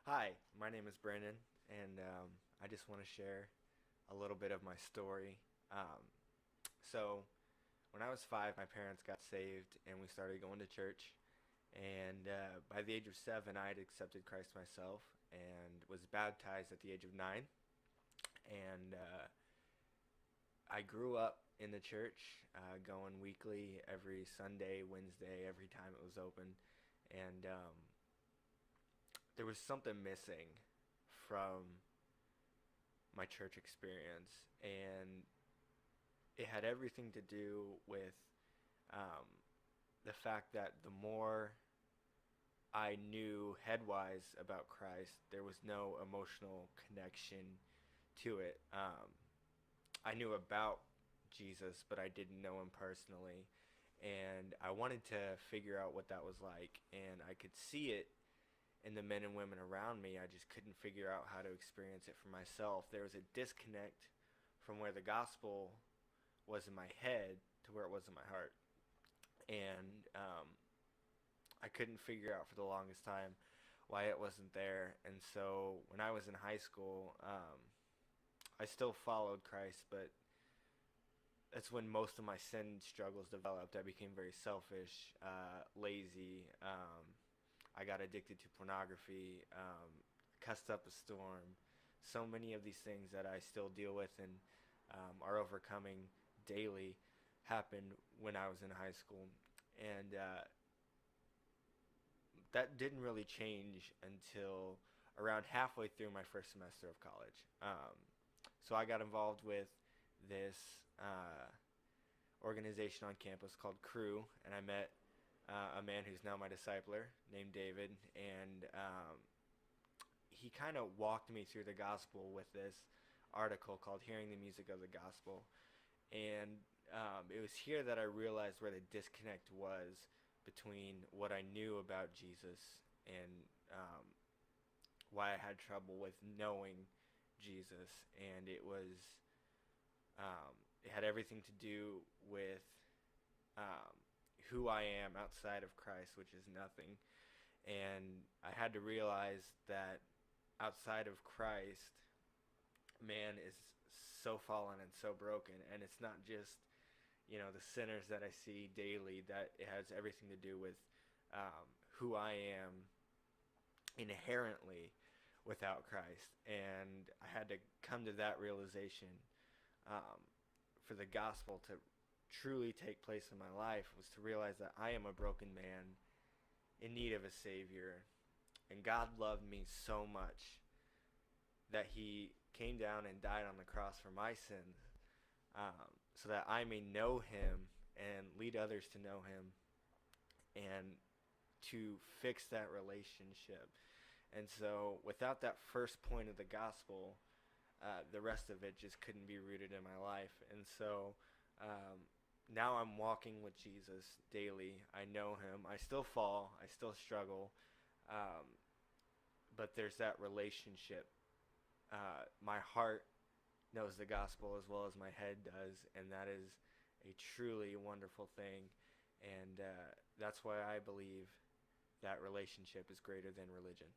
Hi, my name is Brandon, and I just want to share a little bit of my story. So, when I was 5, my parents got saved, and we started going to church. And by the age of 7, I had accepted Christ myself and was baptized at the age of 9. And I grew up in the church, going weekly, every Sunday, Wednesday, every time it was open. And there was something missing from my church experience, and it had everything to do with um, the fact that the more I knew headwise about Christ, there was no emotional connection to it. I knew about Jesus, but I didn't know him personally, and I wanted to figure out what that was like, and I could see it in the men and women around me. I just couldn't figure out how to experience it for myself. There was a disconnect from where the gospel was in my head to where it was in my heart. And I couldn't figure out for the longest time why it wasn't there. And so when I was in high school, I still followed Christ, but that's when most of my sin struggles developed. I became very selfish, lazy. I got addicted to pornography, cussed up a storm. So many of these things that I still deal with and are overcoming daily happened when I was in high school. And that didn't really change until around halfway through my first semester of college. So I got involved with this organization on campus called Crew, and I met a man who's now my discipler named David, and he kind of walked me through the gospel with this article called Hearing the Music of the Gospel. And it was here that I realized where the disconnect was between what I knew about Jesus and why I had trouble with knowing Jesus. And it had everything to do with um, who I am outside of Christ, which is nothing. And I had to realize that outside of Christ, man is so fallen and so broken. And it's not just, the sinners that I see daily, that it has everything to do with who I am inherently without Christ. And I had to come to that realization, for the gospel to truly take place in my life, was to realize that I am a broken man in need of a Savior. And God loved me so much that he came down and died on the cross for my sins, so that I may know him and lead others to know him and to fix that relationship. And so without that first point of the gospel, the rest of it just couldn't be rooted in my life. And so now I'm walking with Jesus daily. I know him. I still fall. I still struggle. But there's that relationship. My heart knows the gospel as well as my head does, and that is a truly wonderful thing. And that's why I believe that relationship is greater than religion.